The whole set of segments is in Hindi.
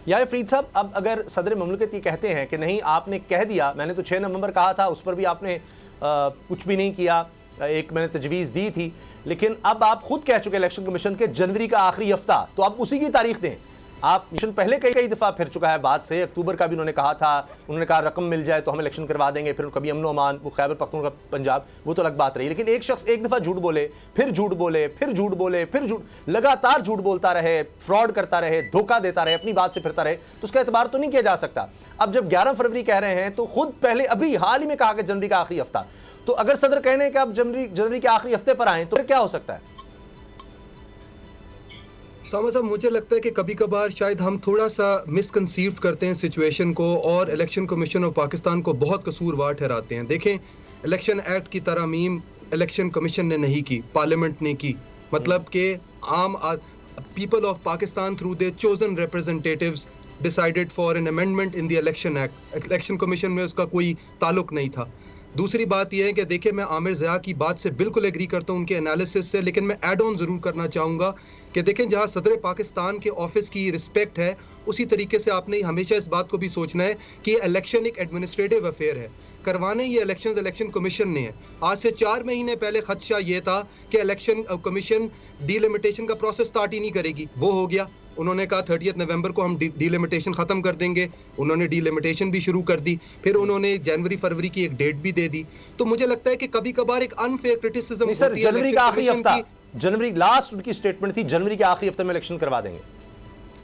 या फरीद साहब, अब अगर सदर ममलकत ये कहते हैं कि नहीं आपने कह दिया, मैंने तो 6 नवंबर कहा था, उस पर भी आपने कुछ भी नहीं किया, एक मैंने तजवीज़ दी थी, लेकिन अब आप खुद कह चुके इलेक्शन कमीशन के जनवरी का आखिरी हफ्ता, तो आप उसी की तारीख दें। आप मिशन पहले कई दफ़ा फिर चुका है बात से, अक्टूबर का भी उन्होंने कहा था, उन्होंने कहा रकम मिल जाए तो हम इलेक्शन करवा देंगे, फिर कभी अमन अमान, वो खैबर पख्तूनख्वा पंजाब, वो तो अलग बात रही, लेकिन एक शख्स एक दफ़ा झूठ बोले, फिर झूठ बोले, फिर झूठ बोले, फिर झूठ, लगातार झूठ बोलता रहे, फ्रॉड करता रहे, धोखा देता रहे, अपनी बात से फिरता रहे, तो उसका एतबार तो नहीं किया जा सकता। अब जब 11 फरवरी कह रहे हैं तो खुद पहले अभी हाल ही में कहा कि जनवरी का आखिरी हफ्ता, तो अगर सदर कहने कि आप जनवरी के आखिरी हफ्ते पर आए तो फिर क्या हो सकता है? सामा साहब, मुझे लगता है कि कभी कभार शायद हम थोड़ा सा मिसकंसीव करते हैं सिचुएशन को और इलेक्शन कमीशन ऑफ पाकिस्तान को बहुत कसूरवार ठहराते हैं। देखें, इलेक्शन एक्ट की तरमीम इलेक्शन कमीशन ने नहीं की, पार्लियामेंट ने की। मतलब कि आम people of Pakistan through their chosen representatives decided for an amendment in the election act. Election commission में उसका कोई ताल्लुक नहीं था। दूसरी बात यह है कि देखिए, मैं आमिर ज़िया की बात से बिल्कुल एग्री करता हूँ, उनके एनालिसिस से, लेकिन मैं ऐड ऑन ज़रूर करना चाहूँगा कि देखें, जहाँ सदर पाकिस्तान के ऑफिस की रिस्पेक्ट है, उसी तरीके से आपने हमेशा इस बात को भी सोचना है कि इलेक्शन एक एडमिनिस्ट्रेटिव अफेयर है। करवाने ये इलेक्शन कमीशन ने है। आज से 4 महीने पहले खदशा ये था कि इलेक्शन कमीशन डीलिमिटेशन का प्रोसेस स्टार्ट ही नहीं करेगी, वो हो गया। उन्होंने कहा 30 नवंबर को हम डीलिमिटेशन ख़त्म कर देंगे, उन्होंने डीलिमिटेशन भी शुरू कर दी, फिर उन्होंने जनवरी फरवरी की एक डेट भी दे दी। तो मुझे लगता है कि कभी कभार एक अनफेयर क्रिटिसिज्म होती है। जनवरी का आखिरी हफ्ता, जनवरी लास्ट उनकी स्टेटमेंट थी, जनवरी के आखिरी हफ्ते में इलेक्शन करवा देंगे।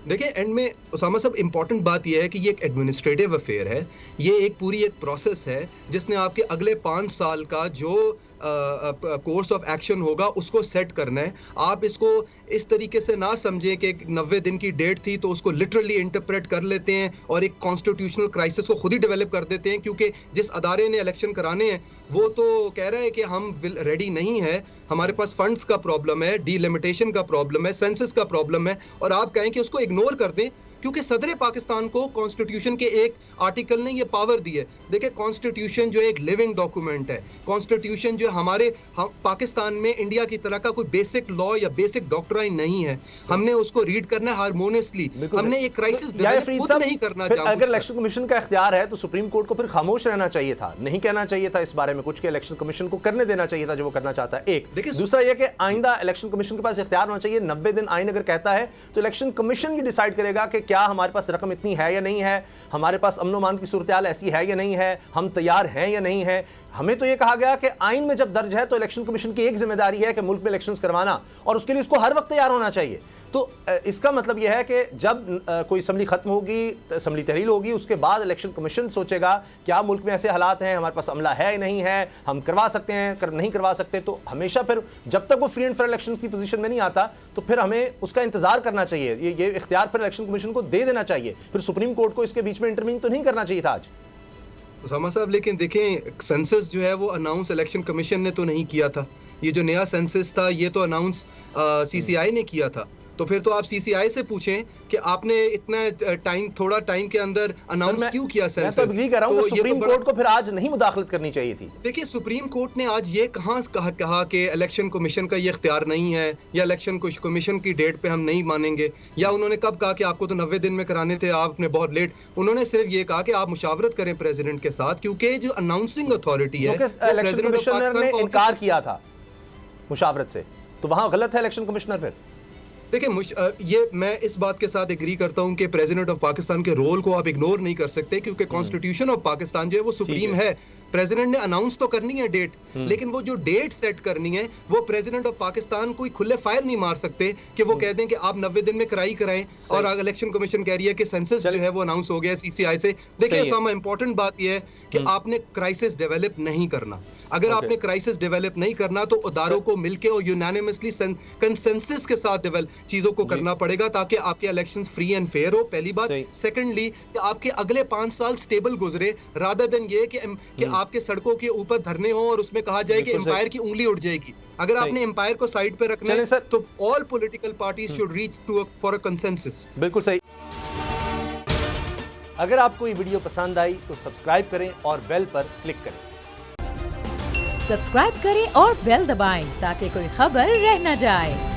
देखिए, एंड में उसामा साहब, इंपॉर्टेंट बात यह है कि ये एक एडमिनिस्ट्रेटिव अफेयर है, ये एक पूरी एक प्रोसेस है जिसने आपके अगले 5 साल का जो कोर्स ऑफ एक्शन होगा उसको सेट करना है। आप इसको इस तरीके से ना समझें कि 90 दिन की डेट थी तो उसको लिटरली इंटरप्रेट कर लेते हैं और एक कॉन्स्टिट्यूशनल क्राइसिस को खुद ही डेवलप कर देते हैं, क्योंकि जिस अदारे ने इलेक्शन कराने हैं वो तो कह रहा है कि हम रेडी नहीं है, हमारे पास फंड्स का प्रॉब्लम है, डीलिमिटेशन का प्रॉब्लम है, सेंसस का प्रॉब्लम है, और आप कहें कि उसको इग्नोर कर दें क्योंकि सदर पाकिस्तान को कॉन्स्टिट्यूशन के एक आर्टिकल ने ये पावर दी है। देखिए, कॉन्स्टिट्यूशन जो एक लिविंग डॉक्यूमेंट है, कॉन्स्टिट्यूशन जो हमारे पाकिस्तान में इंडिया की तरह का कोई बेसिक लॉ या बेसिक डॉक्ट्राइन नहीं है। हमने उसको रीड करना है हार्मोनियसली, हमने एक क्राइसिस डेवलप नहीं करना चाहिए। अगर इलेक्शन कमीशन का इख्तियार है तो सुप्रीम कोर्ट को फिर खामोश रहना चाहिए था, नहीं कहना चाहिए था इस बारे में कुछ, कि इलेक्शन कमीशन को करने देना चाहिए था जो वो करना चाहता है। एक देखिए, दूसरा यह कि आइंदा इलेक्शन कमीशन के पास इख्तियार होना चाहिए। 90 दिन आइन अगर कहता है तो इलेक्शन कमीशन ही डिसाइड करेगा कि क्या हमारे पास रकम इतनी है या नहीं है, हमारे पास अमन अमान की सूरत हाल ऐसी है या नहीं है, हम तैयार हैं या नहीं है। हमें तो यह कहा गया कि आइन में जब दर्ज है तो इलेक्शन कमीशन की एक जिम्मेदारी है कि मुल्क में इलेक्शंस करवाना, और उसके लिए इसको हर वक्त तैयार होना चाहिए। तो इसका मतलब यह है कि जब कोई असम्बली खत्म होगी, असम्बली तहरील होगी, उसके बाद इलेक्शन कमीशन सोचेगा क्या मुल्क में ऐसे हालात हैं, हमारे पास अमला है या नहीं है, हम करवा सकते हैं नहीं करवा सकते। तो हमेशा फिर जब तक वो फ्री एंड फेयर इलेक्शन की पोजीशन में नहीं आता तो फिर हमें उसका इंतजार करना चाहिए। ये इख्तियार फिर इलेक्शन कमीशन को दे देना चाहिए, फिर सुप्रीम कोर्ट को इसके बीच में इंटरवीन तो नहीं करना चाहिए था आज। उसामा साहब, लेकिन देखें, सेंसस जो है वो अनाउंस इलेक्शन कमीशन ने तो नहीं किया था। ये जो नया सेंसस था ये तो अनाउंस सीसीआई ने किया था। तो फिर तो आप सीसीआई से पूछें कि आपने इतना थोड़ा टाइम के अंदर अनाउंस क्यों किया सेंसस। मैं तो एग्री कर रहा हूं कि सुप्रीम कोर्ट को फिर आज नहीं मुदाखलत करनी चाहिए थी। देखिए, सुप्रीम कोर्ट ने आज ये कहा कि इलेक्शन कमीशन का ये इख्तियार नहीं है, या इलेक्शन कमीशन की डेट पे हम नहीं मानेंगे, या उन्होंने कब कहा कि आपको तो 90 दिन में कराने थे, आपने बहुत लेट। उन्होंने सिर्फ ये कहा कि आप मुशावरत करें प्रेसिडेंट के साथ, क्योंकि जो अनाउंसिंग अथॉरिटी है इलेक्शन कमिश्नर ने इनकार किया था मुशावरत से, तो वहां गलत है इलेक्शन कमिश्नर। फिर देखिए, ये मैं इस बात के साथ एग्री करता हूं कि प्रेसिडेंट ऑफ पाकिस्तान के रोल को आप इग्नोर नहीं कर सकते, क्योंकि कॉन्स्टिट्यूशन ऑफ पाकिस्तान जो है वो सुप्रीम है। प्रेसिडेंट ने अनाउंस तो करनी है डेट, लेकिन वो जो डेट सेट करनी है वो प्रेसिडेंट ऑफ पाकिस्तान कोई खुले फायर नहीं मार सकते कि वो कह दें कि आप 90 दिन में कराएं, और इलेक्शन कमीशन कह रही है कि सेंसस जो है वो अनाउंस हो गया सीसीआई से। देखिए सामा, इंपॉर्टेंट बात यह है कि आपने क्राइसिस डेवलप नहीं करना। अगर आपने क्राइसिस डेवलप नहीं करना तो अदारों को मिलकर और यूनानिमसली कंसेंसस के साथ चीजों को करना पड़ेगा, ताकि आपके इलेक्शंस फ्री एंड फेयर हो, पहली बात। सेकेंडली, कि आपके अगले 5 साल स्टेबल गुजरे, रादर देन ये कि आपके सड़कों के ऊपर धरने हो और उसमें कहा जाए कि एम्पायर की उंगली उठ जाएगी। अगर आपने एम्पायर को साइड पे रखना है तो all political parties should reach to for a consensus. बिल्कुल सही। अगर आपको ये वीडियो पसंद आई तो सब्सक्राइब करें और बेल पर क्लिक करें। सब्सक्राइब करें और बेल दबाएं ताकि कोई खबर रह न जाए।